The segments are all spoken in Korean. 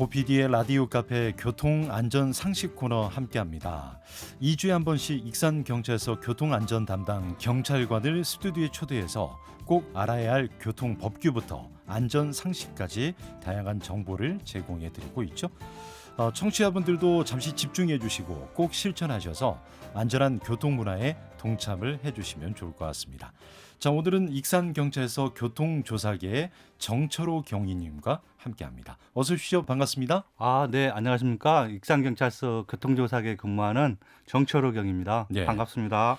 고PD의 라디오 카페 교통안전 상식 코너 함께합니다. 2주에 한 번씩 익산경찰서 교통안전 담당 경찰관을 스튜디오에 초대해서 꼭 알아야 할 교통법규부터 안전 상식까지 다양한 정보를 제공해드리고 있죠. 청취자분들도 잠시 집중해 주시고 꼭 실천하셔서 안전한 교통문화에 동참을 해주시면 좋을 것 같습니다. 자, 오늘은 익산경찰서 교통조사계의 정철호 경위님과 함께합니다. 어서 오십시오. 반갑습니다. 네, 안녕하십니까. 익산경찰서 교통조사계에 근무하는 정철호 경입니다. 네. 반갑습니다.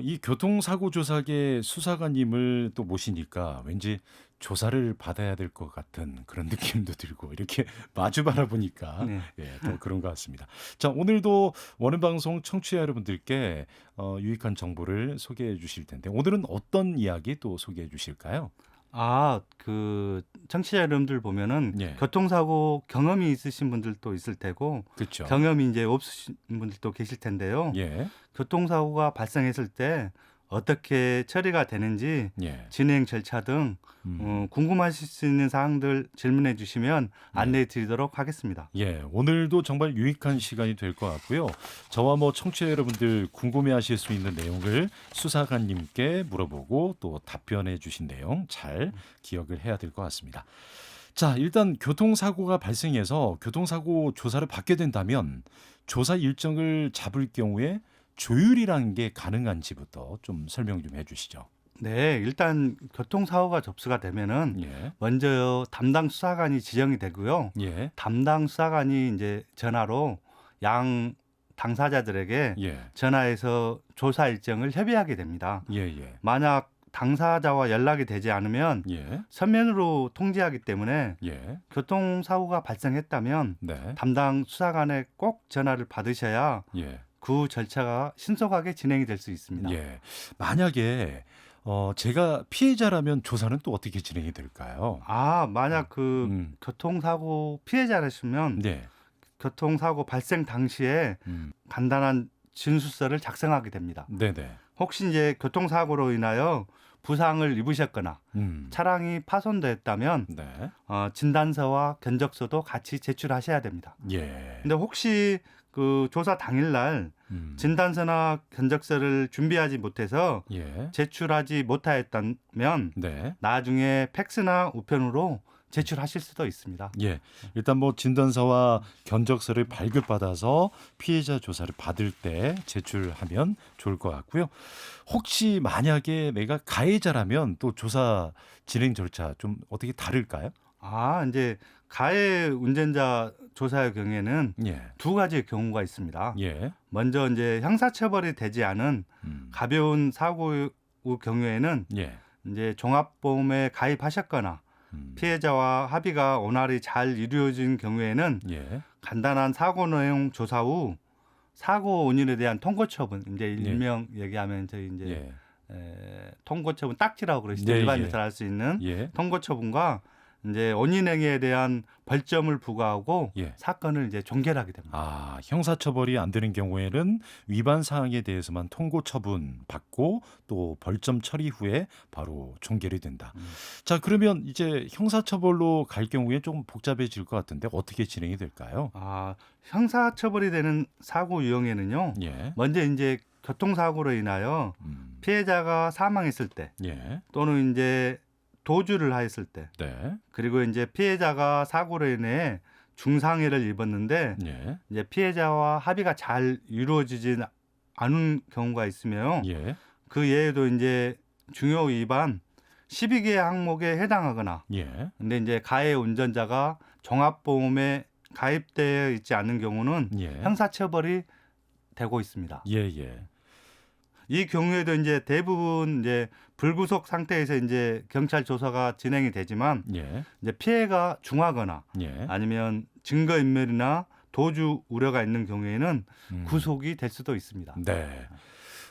이 교통사고조사계 수사관님을 또 모시니까 왠지 조사를 받아야 될 것 같은 그런 느낌도 들고 이렇게 마주 바라보니까 네. 더 그런 것 같습니다. 자, 오늘도 원음방송 청취자 여러분들께 유익한 정보를 소개해 주실 텐데 오늘은 어떤 이야기 또 소개해 주실까요? 청취자 여러분들 보면은 예. 교통사고 경험이 있으신 분들도 있을 테고 그렇죠. 경험이 이제 없으신 분들도 계실 텐데요. 예. 교통사고가 발생했을 때 어떻게 처리가 되는지 예. 진행 절차 등 궁금하실 수 있는 사항들 질문해 주시면 안내해 드리도록 하겠습니다. 예, 오늘도 정말 유익한 시간이 될 것 같고요. 저와 청취자 여러분들 궁금해하실 수 있는 내용을 수사관님께 물어보고 또 답변해 주신 내용 잘 기억을 해야 될 것 같습니다. 자, 일단 교통사고가 발생해서 교통사고 조사를 받게 된다면 조사 일정을 잡을 경우에 조율이라는 게 가능한지부터 좀 설명 좀 해주시죠. 네, 일단 교통사고가 접수가 되면은 예, 먼저 담당 수사관이 지정이 되고요. 예, 담당 수사관이 이제 전화로 양 당사자들에게 예, 전화해서 조사 일정을 협의하게 됩니다. 예, 예, 만약 당사자와 연락이 되지 않으면 예, 서면으로 통지하기 때문에 예, 교통사고가 발생했다면 네, 담당 수사관에 꼭 전화를 받으셔야 예, 그 절차가 신속하게 진행이 될 수 있습니다. 예. 만약에 제가 피해자라면 조사는 또 어떻게 진행이 될까요? 만약 교통사고 피해자라시면 네, 교통사고 발생 당시에 간단한 진술서를 작성하게 됩니다. 네, 네, 혹시 이제 교통사고로 인하여 부상을 입으셨거나 차량이 파손됐다면 네, 진단서와 견적서도 같이 제출하셔야 됩니다. 예, 근데 혹시 그 조사 당일날 진단서나 견적서를 준비하지 못해서 예, 제출하지 못하였다면 네. 나중에 팩스나 우편으로 제출하실 수도 있습니다. 예, 일단 진단서와 견적서를 발급받아서 피해자 조사를 받을 때 제출하면 좋을 것 같고요. 혹시 만약에 내가 가해자라면 또 조사 진행 절차 좀 어떻게 다를까요? 이제 가해 운전자 조사의 경우에는 예, 두 가지의 경우가 있습니다. 예, 먼저 이제 형사처벌이 되지 않은 가벼운 사고의 경우에는 예, 이제 종합보험에 가입하셨거나 피해자와 합의가 원활히 잘 이루어진 경우에는 예, 간단한 사고 내용 조사 후 사고 원인에 대한 통고 처분, 이제 일명 얘기하면 저희 이제 예, 통고 처분 딱지라고 그러시죠. 예, 일반인들 예. 할 수 있는 예, 통고 처분과 이제 원인 행위에 대한 벌점을 부과하고 예. 사건을 이제 종결하게 됩니다. 형사처벌이 안 되는 경우에는 위반 사항에 대해서만 통고 처분 받고 또 벌점 처리 후에 바로 종결이 된다. 자, 그러면 이제 형사처벌로 갈 경우에 좀 복잡해질 것 같은데 어떻게 진행이 될까요? 형사처벌이 되는 사고 유형에는요. 예, 먼저 이제 교통사고로 인하여 피해자가 사망했을 때 예, 또는 이제 도주를 하였을 때 네, 그리고 이제 피해자가 사고로 인해 중상해를 입었는데 예, 이제 피해자와 합의가 잘 이루어지지 않은 경우가 있으며 예, 그 예에도 이제 중요 위반 12개 항목에 해당하거나 예, 근데 이제 가해 운전자가 종합보험에 가입되어 있지 않은 경우는 예, 형사처벌이 되고 있습니다. 예, 예, 이 경우에도 이제 대부분 이제 불구속 상태에서 이제 경찰 조사가 진행이 되지만 예, 이제 피해가 중하거나 예. 아니면 증거인멸이나 도주 우려가 있는 경우에는 구속이 될 수도 있습니다. 네.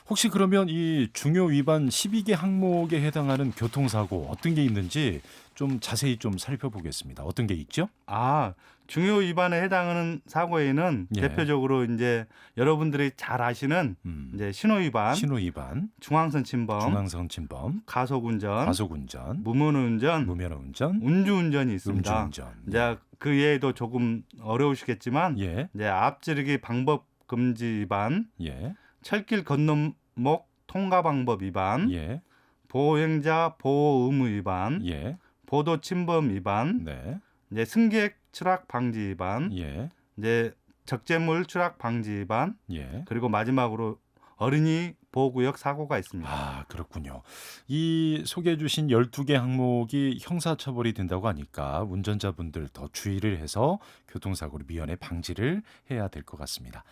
혹시 그러면 이 중요 위반 12개 항목에 해당하는 교통사고 어떤 게 있는지 좀 자세히 좀 살펴보겠습니다. 어떤 게 있죠? 아, 중요 위반에 해당하는 사고에는 예. 대표적으로 이제 여러분들이 잘 아시는 이제 신호 위반, 신호 위반, 중앙선 침범, 중앙선 침범, 가속 운전, 과속 운전, 무면 운전, 무면허 운전, 음주운전이 있습니다. 음주운전. 이제 그 외에도 조금 어려우시겠지만 예. 이제 앞지르기 방법 금지 위반, 예. 철길 건너목 통과 방법 위반, 예. 보행자 보호 의무 위반, 예. 보도 침범 위반, 네. 이제 승객 추락 방지 위반, 예. 이제 적재물 추락 방지 위반, 예. 그리고 마지막으로 어린이 보호구역 사고가 있습니다. 아, 그렇군요. 이 소개해 주신 12개 항목이 형사처벌이 된다고 하니까 운전자분들 더 주의를 해서 교통사고를 미연에 방지를 해야 될 것 같습니다.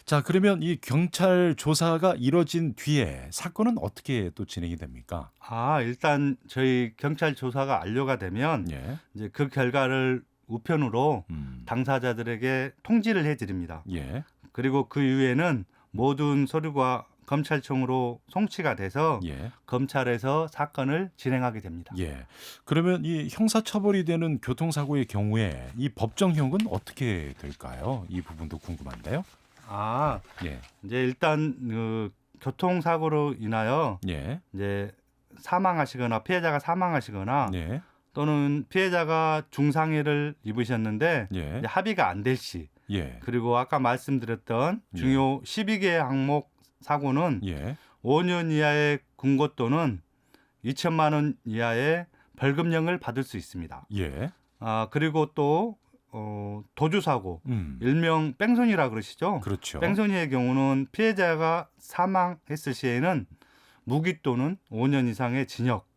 자, 그러면 이 경찰 조사가 이뤄진 뒤에 사건은 어떻게 또 진행이 됩니까? 아, 일단 저희 경찰 조사가 완료가 되면 예. 이제 그 결과를 우편으로 음. 당사자들에게 통지를 해드립니다. 예. 그리고 그 이후에는 모든 서류가 검찰청으로 송치가 돼서 예. 검찰에서 사건을 진행하게 됩니다. 예. 그러면 이 형사처벌이 되는 교통사고의 경우에 이 법정형은 어떻게 될까요? 이 부분도 궁금한데요. 아, 예. 이제 일단 그 교통사고로 인하여 예. 이제 사망하시거나 피해자가 사망하시거나 네. 또는 피해자가 중상해를 입으셨는데 예. 이제 합의가 안 될 시, 예. 그리고 아까 말씀드렸던 중요 12개 항목 사고는 예. 5년 이하의 군고 또는 2천만 원 이하의 벌금형을 받을 수 있습니다. 예. 아, 그리고 또 도주 사고, 일명 뺑소니라 그러시죠? 그렇죠. 뺑소니의 경우는 피해자가 사망했을 시에는 무기 또는 5년 이상의 징역,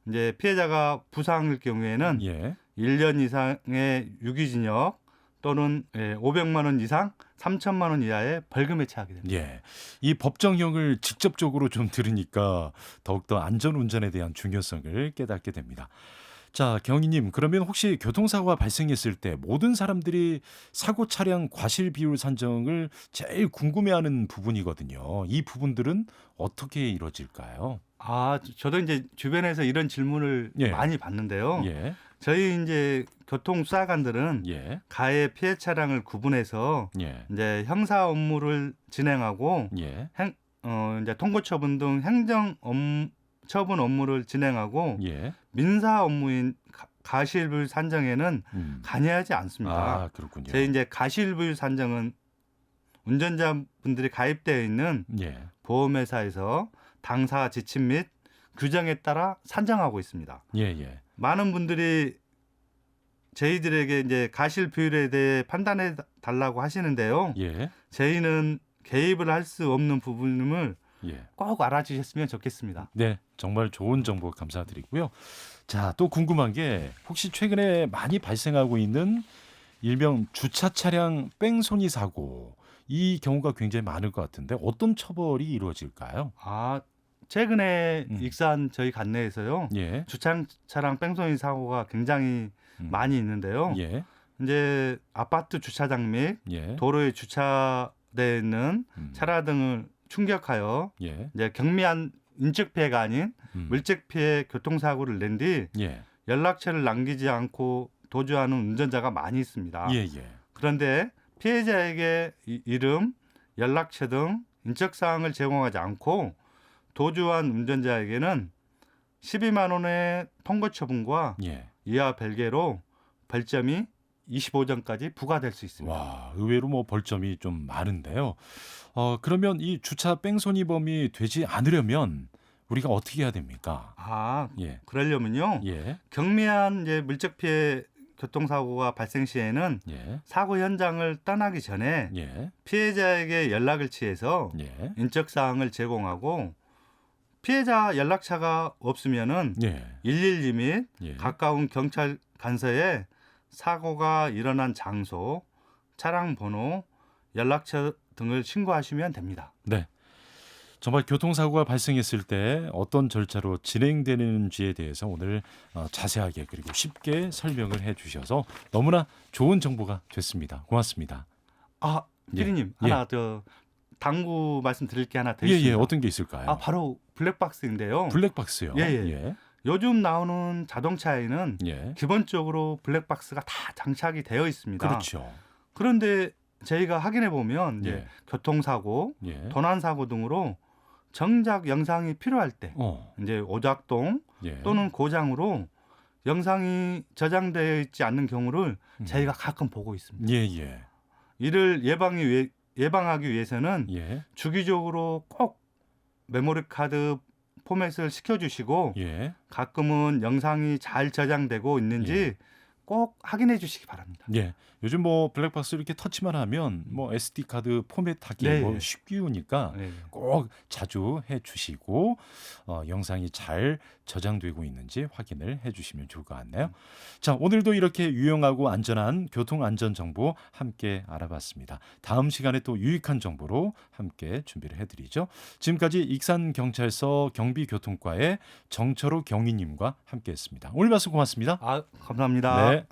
이제 피해자가 부상일 경우에는 예. 1년 이상의 유기징역 또는 500만 원 이상 3천만 원 이하의 벌금에 처하게 됩니다. 예. 이 법정형을 직접적으로 좀 들으니까 더욱더 안전운전에 대한 중요성을 깨닫게 됩니다. 자, 경희님, 그러면 혹시 교통사고가 발생했을 때 모든 사람들이 사고 차량 과실 비율 산정을 제일 궁금해하는 부분이거든요. 이 부분들은 어떻게 이루어질까요? 아, 저도 이제 주변에서 이런 질문을 예. 많이 받는데요. 예. 저희 이제 교통수사관들은 예. 가해 피해 차량을 구분해서 예. 이제 형사 업무를 진행하고 예. 이제 통고 처분 등 행정 처분 업무를 진행하고 예. 민사 업무인 가실비율 산정에는 관여하지 않습니다. 아, 그렇군요. 저희 이제 가실비율 산정은 운전자분들이 가입되어 있는 예. 보험회사에서 당사 지침 및 규정에 따라 산정하고 있습니다. 예, 예. 많은 분들이 저희들에게 이제 가실 비율에 대해 판단해 달라고 하시는데요. 예. 저희는 개입을 할 수 없는 부분임을 예. 꼭 알아주셨으면 좋겠습니다. 네, 정말 좋은 정보 감사드리고요. 자, 또 궁금한 게 혹시 최근에 많이 발생하고 있는 일명 주차 차량 뺑소니 사고, 이 경우가 굉장히 많을 것 같은데 어떤 처벌이 이루어질까요? 아, 최근에 익산 저희 관내에서요. 예. 주차 차량 뺑소니 사고가 굉장히 많이 있는데요. 예. 이제 아파트 주차장 및 예. 도로에 주차되어 있는 차량 등을 충격하여 예. 이제 경미한 인적 피해가 아닌 물적 피해 교통사고를 낸 뒤 예. 연락처를 남기지 않고 도주하는 운전자가 많이 있습니다. 예, 예. 그런데 피해자에게 이름, 연락처 등 인적 사항을 제공하지 않고 도주한 운전자에게는 12만 원의 통고 처분과 예. 이하 별개로 벌점이 25점까지 부과될 수 있습니다. 와, 의외로 뭐 벌점이 좀 많은데요. 그러면 이 주차 뺑소니범이 되지 않으려면 우리가 어떻게 해야 됩니까? 아, 예. 그러려면요. 예. 경미한 이제 물적 피해 교통사고가 발생 시에는 예. 사고 현장을 떠나기 전에 예. 피해자에게 연락을 취해서 예. 인적 사항을 제공하고 피해자 연락처가 없으면은 예. 112 및 예. 가까운 경찰 간서에 사고가 일어난 장소, 차량 번호, 연락처 등을 신고하시면 됩니다. 네. 정말 교통사고가 발생했을 때 어떤 절차로 진행되는지에 대해서 오늘 자세하게 그리고 쉽게 설명을 해주셔서 너무나 좋은 정보가 됐습니다. 고맙습니다. 아, 예. 피디님 예. 하나 더 당부 말씀드릴 게 하나 더 예, 있습니다. 예. 어떤 게 있을까요? 바로 블랙박스인데요. 블랙박스요. 예, 예. 예. 요즘 나오는 자동차에는 예. 기본적으로 블랙박스가 다 장착이 되어 있습니다. 그렇죠. 그런데 저희가 확인해 보면 이제 예. 교통사고, 예. 도난사고 등으로 정작 영상이 필요할 때 이제 오작동 예. 또는 고장으로 영상이 저장되어 있지 않는 경우를 저희가 가끔 보고 있습니다. 예, 예. 이를 예방하기 위해서는 예. 주기적으로 꼭 메모리 카드 포맷을 시켜주시고 예. 가끔은 영상이 잘 저장되고 있는지 예. 꼭 확인해 주시기 바랍니다. 예. 요즘 뭐 블랙박스 이렇게 터치만 하면 뭐 SD 카드 포맷하기 네, 뭐 예. 쉽기우니까 네. 꼭 자주 해 주시고 영상이 잘 저장되고 있는지 확인을 해 주시면 좋을 것 같네요. 자, 오늘도 이렇게 유용하고 안전한 교통 안전 정보 함께 알아봤습니다. 다음 시간에 또 유익한 정보로 함께 준비를 해 드리죠. 지금까지 익산경찰서 경비교통과의 정철호 경위님과 함께 했습니다. 오늘 말씀 고맙습니다. 감사합니다. 네.